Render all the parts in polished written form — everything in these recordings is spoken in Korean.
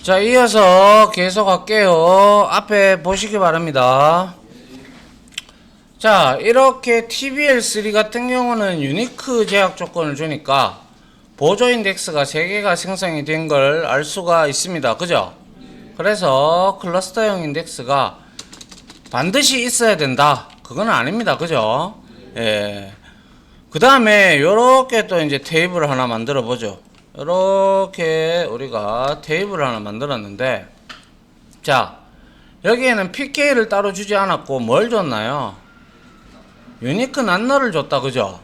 자, 이어서 계속 할게요. 앞에 보시기 바랍니다. 자, 이렇게 TBL3 같은 경우는 유니크 제약 조건을 주니까 보조 인덱스가 3개가 생성이 된 걸 알 수가 있습니다. 그죠? 그래서 클러스터형 인덱스가 반드시 있어야 된다. 그건 아닙니다. 그죠? 예. 그 다음에 요렇게 또 이제 테이블을 하나 만들어 보죠. 요렇게 우리가 테이블을 하나 만들었는데, 자, 여기에는 PK를 따로 주지 않았고 뭘 줬나요? 유니크 난너를 줬다. 그죠?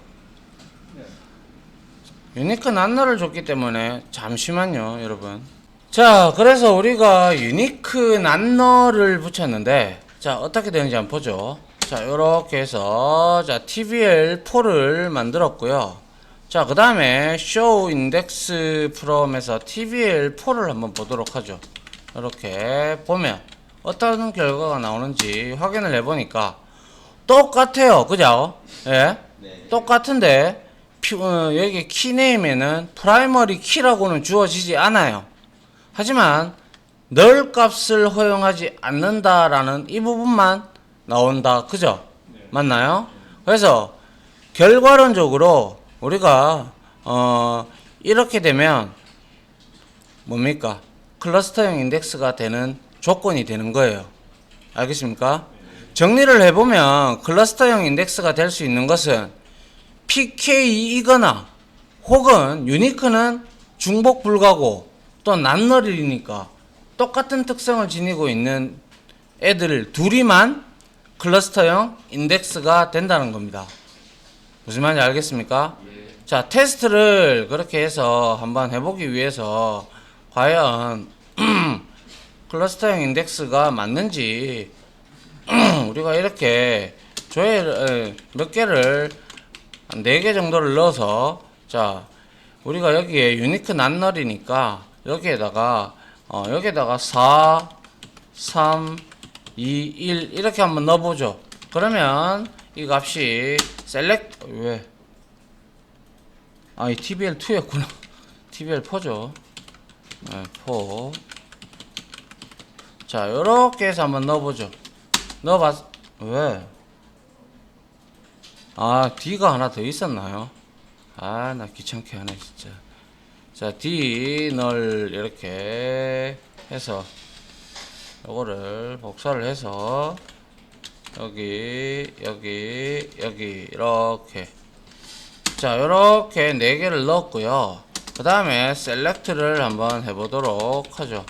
유니크 난너를 줬기 때문에 잠시만요 여러분. 자, 그래서 우리가 유니크 난너를 붙였는데, 자, 어떻게 되는지 한번 보죠. 자, 요렇게 해서 자 TBL4를 만들었고요. 자, 그 다음에 show index from에서 TBL4를 한번 보도록 하죠. 이렇게 보면 어떤 결과가 나오는지 확인을 해보니까 똑같아요. 그죠? 예? 네. 똑같은데 여기 키네임에는 프라이머리 키라고는 주어지지 않아요. 하지만 널 값을 허용하지 않는다라는 이 부분만 나온다. 그죠? 네. 맞나요? 그래서 결과론적으로 우리가 이렇게 되면 뭡니까? 클러스터형 인덱스가 되는 조건이 되는 거예요. 알겠습니까? 정리를 해보면 클러스터형 인덱스가 될 수 있는 것은 PK이거나 혹은 유니크는 중복 불가고 또 난널이니까 똑같은 특성을 지니고 있는 애들 둘이만 클러스터형 인덱스가 된다는 겁니다. 무슨 말인지 알겠습니까? 자, 테스트를 그렇게 해서 한번 해보기 위해서 과연 클러스터형 인덱스가 맞는지 우리가 이렇게 몇 개를 한 4개 정도를 넣어서, 자, 우리가 여기에 유니크 난널이니까 여기에다가 4, 3, 2, 1 이렇게 한번 넣어보죠. 그러면 이 값이 select 왜? 이 TBL2였구나. TBL4죠. 네, 4. 자, 요렇게 해서 한번 넣어보죠. 왜? D가 하나 더 있었나요? 나 귀찮게 하네, 진짜. 자, D 널 이렇게 해서 요거를 복사를 해서 여기 이렇게, 자, 요렇게 4개를 넣었고요. 그 다음에 select를 한번 해보도록 하죠.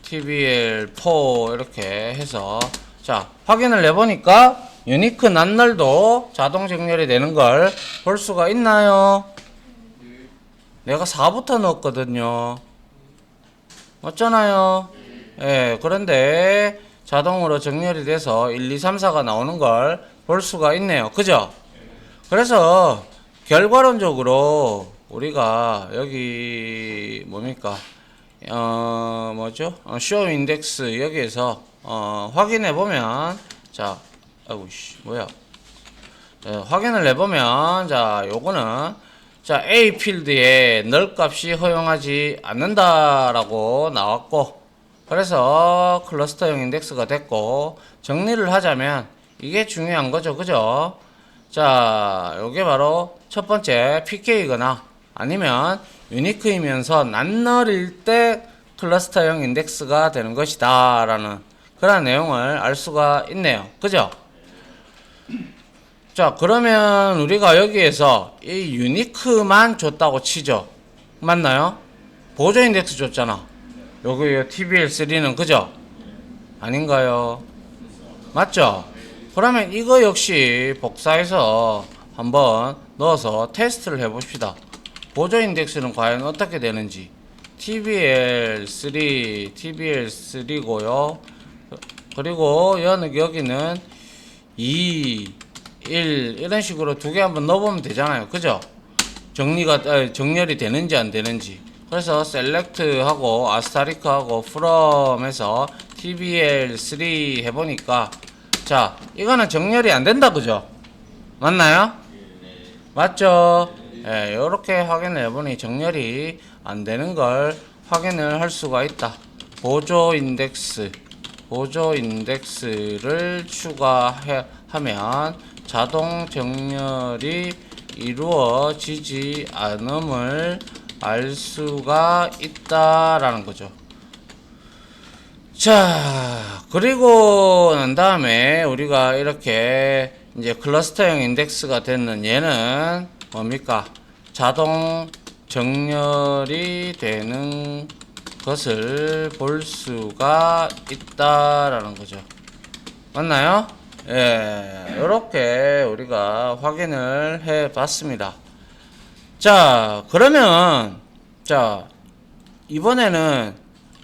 TBL4 이렇게 해서, 자, 확인을 해보니까 유니크 난널도 자동 정렬이 되는 걸 볼 수가 있나요? 내가 4부터 넣었거든요. 맞잖아요. 예, 그런데 자동으로 정렬이 돼서 1, 2, 3, 4가 나오는 걸 볼 수가 있네요. 그죠? 그래서 결과론적으로 우리가 여기 뭡니까? 뭐죠? show index 여기에서 확인해 보면, 자, 아이고씨, 뭐야? 확인을 해보면, 자, 요거는, 자, A 필드에 널 값이 허용하지 않는다라고 나왔고, 그래서 클러스터형 인덱스가 됐고, 정리를 하자면 이게 중요한 거죠. 그죠? 자, 요게 바로 첫 번째 PK이거나 아니면 유니크이면서 난널일 때 클러스터형 인덱스가 되는 것이다 라는 그런 내용을 알 수가 있네요. 그죠? 자, 그러면 우리가 여기에서 이 유니크만 줬다고 치죠. 맞나요? 보조 인덱스 줬잖아. 여기 TBL3는. 그죠? 아닌가요? 맞죠? 그러면 이거 역시 복사해서 한번 넣어서 테스트를 해봅시다. 보조 인덱스는 과연 어떻게 되는지. TBL3고요. 그리고 여기는 2, 1 이런 식으로 2개 한번 넣어보면 되잖아요. 그죠? 정렬이 되는지 안 되는지. 그래서 select 하고 asterisk 하고 from 해서 TBL3 해보니까, 자, 이거는 정렬이 안 된다. 그죠? 맞나요? 맞죠? 예, 요렇게 확인을 해보니 정렬이 안 되는 걸 확인을 할 수가 있다. 보조 인덱스를 추가하면 자동 정렬이 이루어지지 않음을 알 수가 있다라는 거죠. 자, 그리고 난 다음에 우리가 이렇게 이제 클러스터형 인덱스가 되는 얘는 뭡니까? 자동 정렬이 되는 것을 볼 수가 있다라는 거죠. 맞나요? 예, 이렇게 우리가 확인을 해 봤습니다. 자, 그러면 자, 이번에는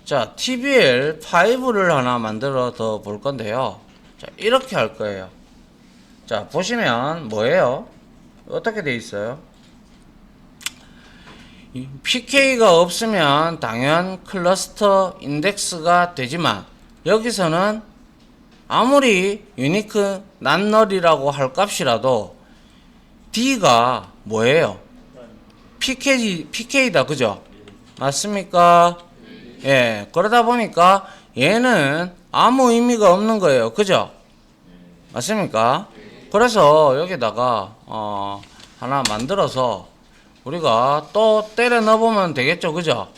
자, TBL5를 하나 만들어 더 볼 건데요. 자, 이렇게 할 거예요. 자, 보시면 뭐예요? 어떻게 돼 있어요? PK가 없으면 당연 클러스터 인덱스가 되지만 여기서는 아무리 유니크 난널이라고 할 값이라도 D가 뭐예요? PK다, 그죠? 맞습니까? 예, 그러다 보니까 얘는 아무 의미가 없는 거예요. 그죠? 맞습니까? 그래서 여기다가 하나 만들어서 우리가 또 때려 넣어보면 되겠죠. 그죠?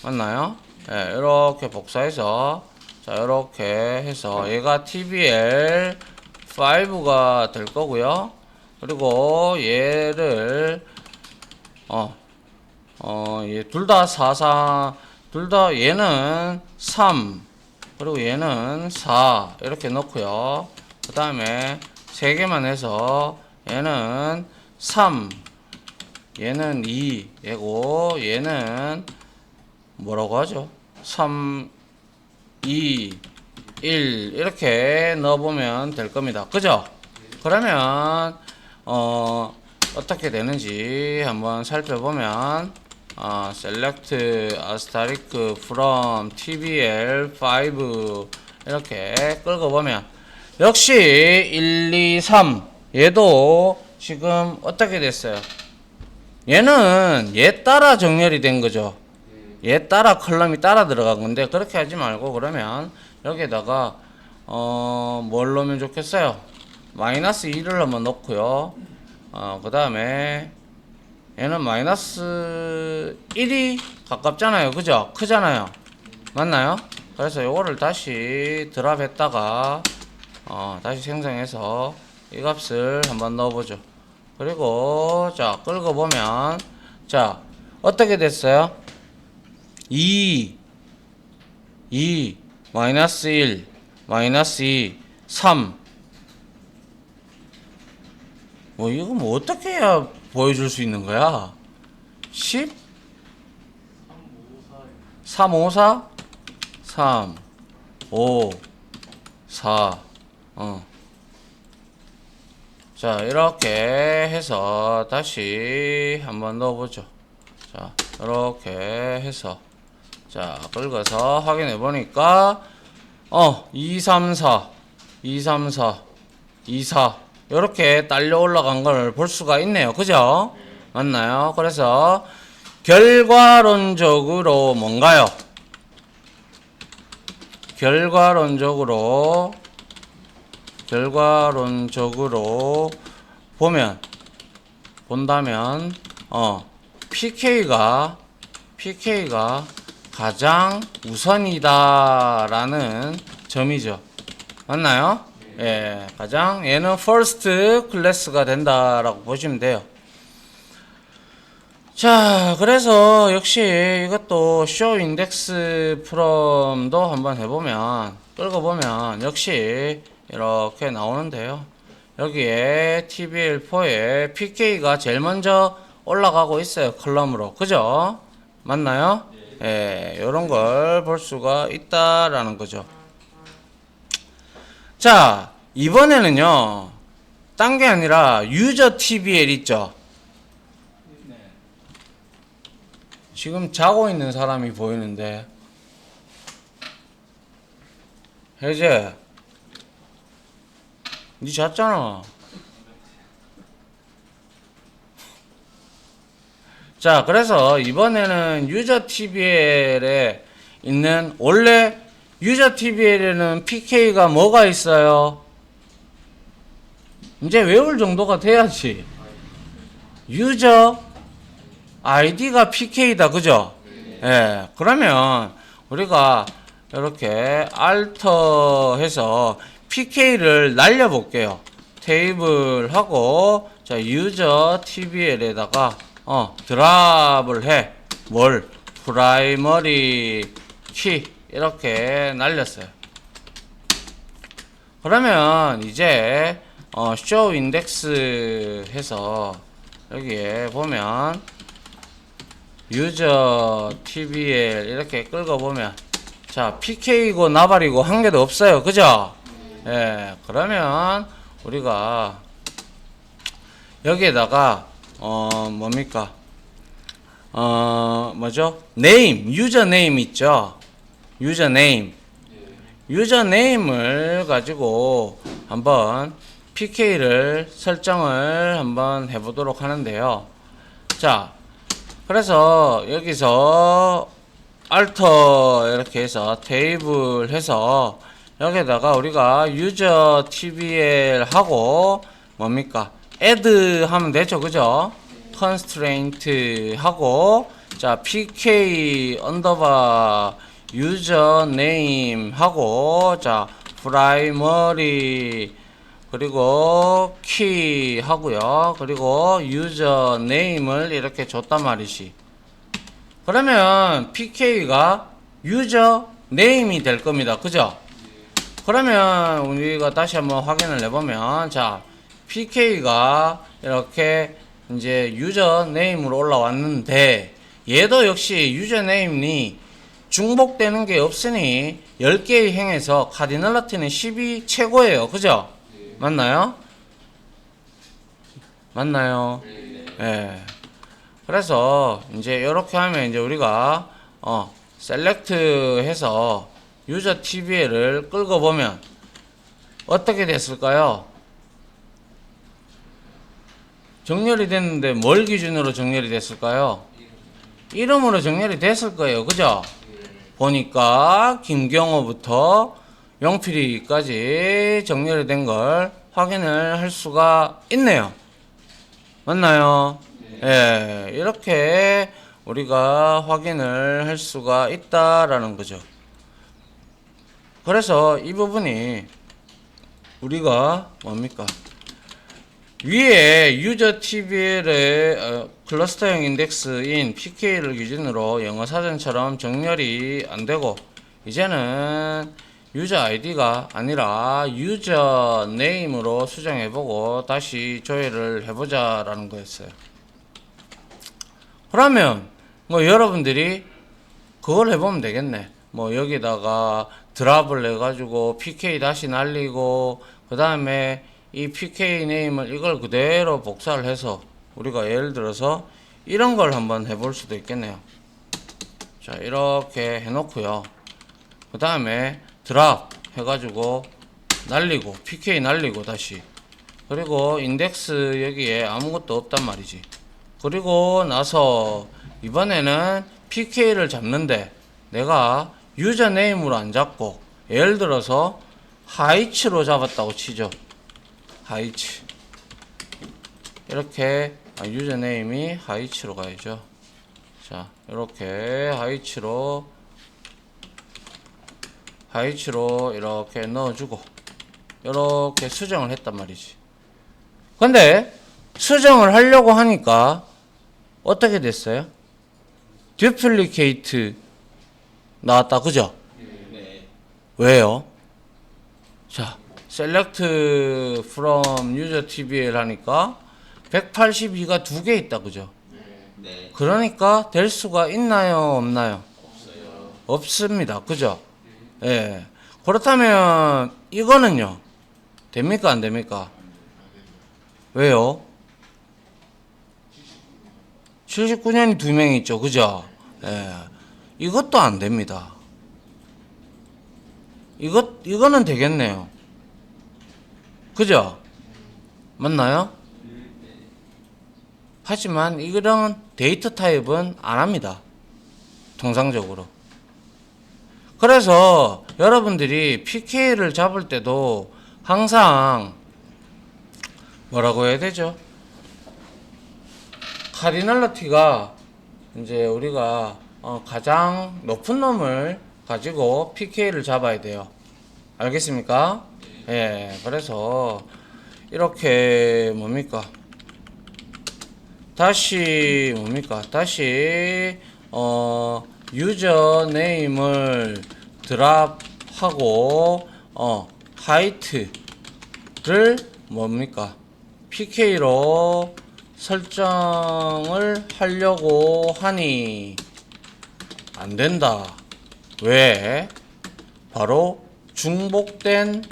맞나요? 예, 이렇게 복사해서 자, 이렇게 해서 얘가 TBL5가 될 거고요. 그리고 얘를 얘 둘 다 44, 둘 다 얘는 3, 그리고 얘는 4 이렇게 넣고요. 그 다음에 3개만 해서 얘는 3, 얘는 2, 얘고 얘는 뭐라고 하죠? 3, 2, 1 이렇게 넣어보면 될 겁니다. 그죠? 그러면 어떻게 되는지 한번 살펴보면 select asterisk from tbl5 이렇게 끌어보면 역시 1, 2, 3 얘도 지금 어떻게 됐어요? 얘는 얘 따라 정렬이 된 거죠. 얘 따라 컬럼이 따라 들어간 건데 그렇게 하지 말고 그러면 여기다가 뭘 넣으면 좋겠어요? 마이너스 2를 한번 넣고요. 그 다음에 얘는 마이너스 1이 가깝잖아요. 그죠? 크잖아요. 맞나요? 그래서 요거를 다시 드랍했다가 다시 생성해서 이 값을 한번 넣어보죠. 그리고 자 끌어보면 자 어떻게 됐어요? 2, 마이너스 1, 마이너스 2, 3. 뭐 이거 뭐 어떻게 해야 보여줄 수 있는 거야? 10? 3, 5, 4? 3, 5, 4. 자, 이렇게 해서 다시 한번 넣어보죠. 자, 이렇게 해서 자, 긁어서 확인해 보니까 2, 3, 4, 2, 3, 4, 2, 4 이렇게 딸려 올라간 걸 볼 수가 있네요. 그죠? 맞나요? 그래서 결과론적으로 뭔가요? 결과론적으로 본다면 PK가 가장 우선이다라는 점이죠. 맞나요? 예, 가장 얘는 first class가 된다라고 보시면 돼요. 자, 그래서 역시 이것도 show index from도 한번 해보면 끌어보면 역시 이렇게 나오는데요. 여기에 TBL4에 PK가 제일 먼저 올라가고 있어요. 컬럼으로. 그죠? 맞나요? 예, 요런 걸 볼 수가 있다라는 거죠. 자, 이번에는요, 딴 게 아니라 유저 TBL 있죠? 지금 자고 있는 사람이 보이는데, 혜재, 니 잤잖아. 자, 그래서 이번에는 유저 TBL에 있는 원래 유저 TBL에는 PK가 뭐가 있어요? 이제 외울 정도가 돼야지. 유저 아이디가 PK다, 그죠? 예, 그러면 우리가 이렇게 알터 해서 PK를 날려볼게요. 테이블하고, 자, 유저 TBL에다가, 드랍을 해. 뭘? 프라이머리 키. 이렇게 날렸어요. 그러면 이제, show index 해서, 여기에 보면, 유저 TBL 이렇게 끌어보면, 자, PK고 나발이고 한 개도 없어요. 그죠? 예, 그러면 우리가 여기에다가 뭡니까? 뭐죠? 네임, 유저 네임 있죠? 유저 네임. 유저 네임을 가지고 한번 PK를 설정을 한번 해보도록 하는데요. 자, 그래서 여기서 알터 이렇게 해서 테이블 해서 여기다가 우리가 유저 TBL 하고 뭡니까? add 하면 되죠, 그죠? constraint 하고, 자, pk 언더바 유저 네임 하고, 자, primary 그리고 키 하고요. 그리고 유저 네임을 이렇게 줬단 말이지. 그러면 PK가 유저 네임이 될 겁니다. 그죠? 그러면 우리가 다시 한번 확인을 해보면, 자, PK가 이렇게 이제 유저 네임으로 올라왔는데, 얘도 역시 유저 네임이 중복되는 게 없으니 10개의 행에서 카디널리티는 10이 최고예요. 그죠? 맞나요? 맞나요? 예. 그래서 이제 이렇게 하면 이제 우리가 셀렉트 해서 유저 TBL을 끌고 보면 어떻게 됐을까요? 정렬이 됐는데 뭘 기준으로 정렬이 됐을까요? 이름으로 정렬이 됐을 거예요. 그죠? 보니까 김경호부터 용필이까지 정렬이 된 걸 확인을 할 수가 있네요. 맞나요? 예, 이렇게 우리가 확인을 할 수가 있다라는 거죠. 그래서 이 부분이 우리가 뭡니까? 위에 유저 TBL의 클러스터형 인덱스인 PK를 기준으로 영어 사전처럼 정렬이 안 되고, 이제는 유저 아이디가 아니라 유저 네임으로 수정해보고 다시 조회를 해보자라는 거였어요. 그러면 뭐 여러분들이 그걸 해보면 되겠네. 뭐 여기다가 드랍을 해가지고 PK 다시 날리고, 그 다음에 이 PK 네임을 이걸 그대로 복사를 해서 우리가 예를 들어서 이런 걸 한번 해볼 수도 있겠네요. 자, 이렇게 해놓고요. 그 다음에 드랍 해가지고 날리고 PK 날리고 다시, 그리고 인덱스 여기에 아무것도 없단 말이지. 그리고 나서 이번에는 PK를 잡는데 내가 유저 네임으로 안 잡고 예를 들어서 하이츠로 잡았다고 치죠. 하이츠 이렇게 유저 네임이 하이츠로 가야죠. 자, 이렇게 하이츠로 이렇게 넣어주고 이렇게 수정을 했단 말이지. 근데 수정을 하려고 하니까 어떻게 됐어요? 듀플리케이트 나왔다, 그죠? 네. 왜요? 자, select from user TBL 하니까 182가 두 개 있다, 그죠? 네. 그러니까 될 수가 있나요, 없나요? 없어요. 없습니다, 그죠? 예. 네. 그렇다면 이거는요, 됩니까, 안 됩니까? 왜요? 79년이 두 명 있죠, 그죠? 예. 이것도 안 됩니다. 이거는 되겠네요. 그죠? 맞나요? 하지만 이런 데이터 타입은 안 합니다. 통상적으로. 그래서 여러분들이 PK를 잡을 때도 항상 뭐라고 해야 되죠? 카디널리티가 이제 우리가 가장 높은 놈을 가지고 PK를 잡아야 돼요. 알겠습니까? 예, 그래서 이렇게 뭡니까? 다시 유저네임을 드랍하고 하이트를 뭡니까? PK로 설정을 하려고 하니 안 된다. 왜? 바로 중복된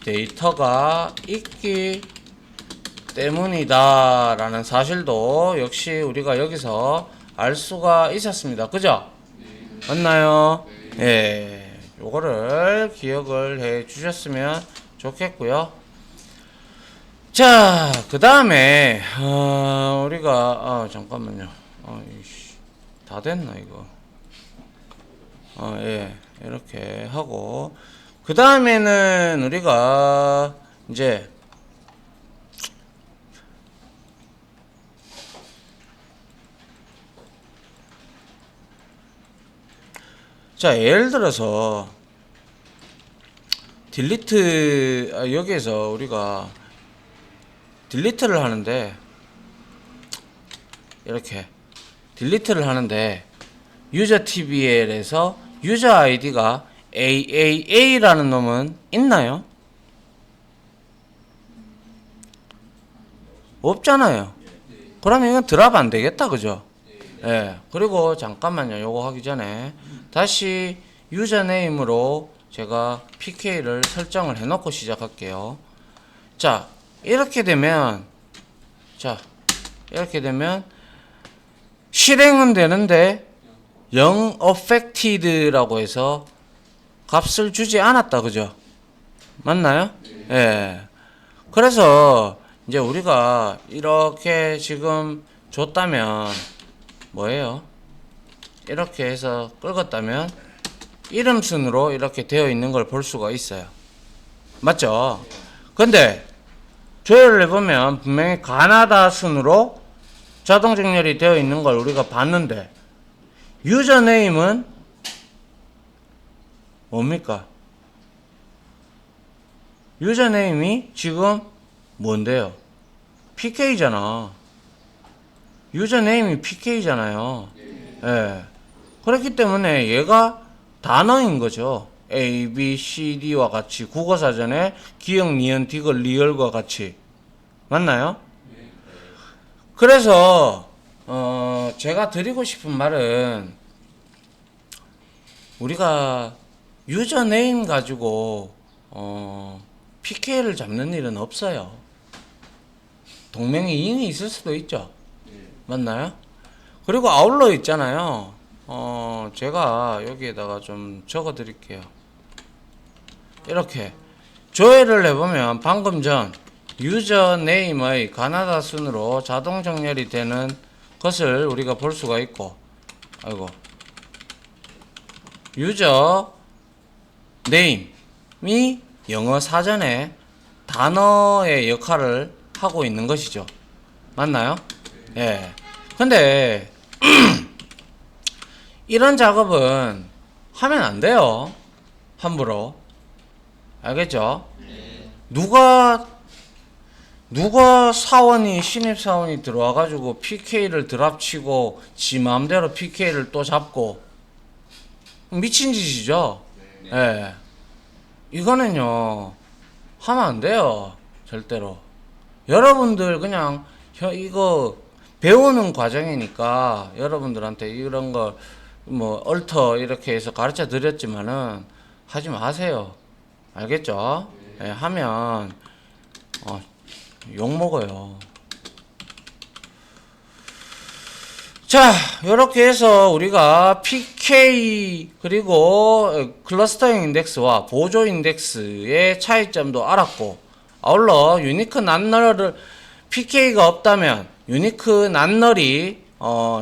데이터가 있기 때문이다 라는 사실도 역시 우리가 여기서 알 수가 있었습니다. 그죠? 맞나요? 예. 요거를 기억을 해 주셨으면 좋겠고요. 자, 그 다음에 우리가 잠깐만요. 다 됐나 이거? 예, 이렇게 하고 그 다음에는 우리가 이제 자, 예를 들어서 딜리트 여기에서 우리가 딜리트를 하는데 이렇게 딜리트를 하는데 유저 TBL에서 유저 아이디가 AAA라는 놈은 있나요? 없잖아요. 그러면 이건 드랍 안 되겠다, 그죠? 예. 그리고 잠깐만요. 요거 하기 전에 다시 유저네임으로 제가 PK를 설정을 해놓고 시작할게요. 자, 이렇게 되면 실행은 되는데 0 affected라고 해서 값을 주지 않았다, 그죠? 맞나요? 예. 그래서 이제 우리가 이렇게 지금 줬다면 뭐예요? 이렇게 해서 끌었다면 이름 순으로 이렇게 되어 있는 걸 볼 수가 있어요. 맞죠? 근데 조회를 해보면 분명히 가나다 순으로 자동 정렬이 되어 있는 걸 우리가 봤는데 유저네임은 뭡니까? 유저네임이 지금 뭔데요? PK잖아. 유저네임이 PK잖아요. 예. 그렇기 때문에 얘가 단어인 거죠. A, B, C, D와 같이 국어사전에 기역, 니은, 디귿, 리을과 같이. 맞나요? 그래서 제가 드리고 싶은 말은 우리가 유저네임 가지고 PK를 잡는 일은 없어요. 동명이 인이 있을 수도 있죠. 맞나요? 그리고 아울러 있잖아요. 제가 여기에다가 좀 적어 드릴게요. 이렇게 조회를 해보면 방금 전 유저네임의 가나다 순으로 자동 정렬이 되는 것을 우리가 볼 수가 있고, 아이고, 유저 네임이 영어 사전에 단어의 역할을 하고 있는 것이죠. 맞나요? 예. 근데 이런 작업은 하면 안 돼요. 함부로. 알겠죠? 누가 사원이 신입사원이 들어와가지고 PK를 드랍치고 지 마음대로 PK를 또 잡고 미친 짓이죠. 예. 이거는요 하면 안 돼요. 절대로. 여러분들 그냥 이거 배우는 과정이니까 여러분들한테 이런 거 뭐 얼터 이렇게 해서 가르쳐 드렸지만은 하지 마세요. 알겠죠? 예, 하면 욕 먹어요. 자, 이렇게 해서 우리가 PK 그리고 클러스터형 인덱스와 보조 인덱스의 차이점도 알았고, 아울러 유니크 낱널을 PK가 없다면 유니크 낱널이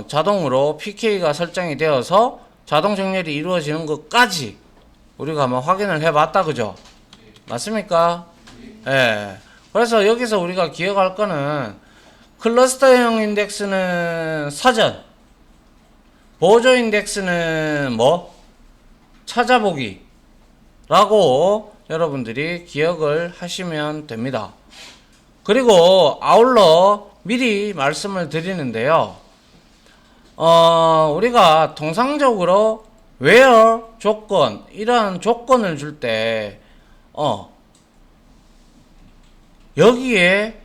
자동으로 PK가 설정이 되어서 자동 정렬이 이루어지는 것까지 우리가 한번 확인을 해봤다, 그죠? 맞습니까? 예. 그래서 여기서 우리가 기억할 거는 클러스터형 인덱스는 사전, 보조 인덱스는 뭐? 찾아보기 라고 여러분들이 기억을 하시면 됩니다. 그리고 아울러 미리 말씀을 드리는데요. 우리가 통상적으로 where 조건, 이러한 조건을 줄 때, 여기에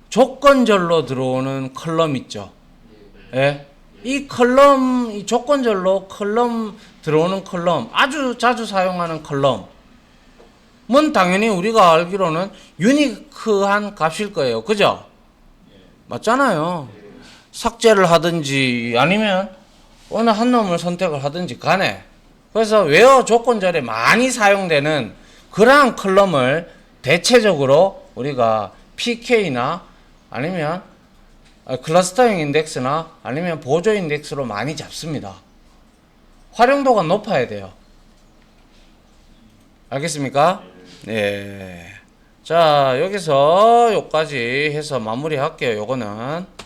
조건절로 들어오는 컬럼 있죠. 예? 이 컬럼, 이 조건절로 컬럼 들어오는 컬럼, 아주 자주 사용하는 컬럼은 당연히 우리가 알기로는 유니크한 값일 거예요. 그죠? 맞잖아요. 삭제를 하든지 아니면 어느 한 놈을 선택을 하든지 간에, 그래서 where 조건절에 많이 사용되는 그러한 컬럼을 대체적으로 우리가 PK나 아니면 클러스터형 인덱스나 아니면 보조 인덱스로 많이 잡습니다. 활용도가 높아야 돼요. 알겠습니까? 네. 자, 여기서 요까지 해서 마무리 할게요. 요거는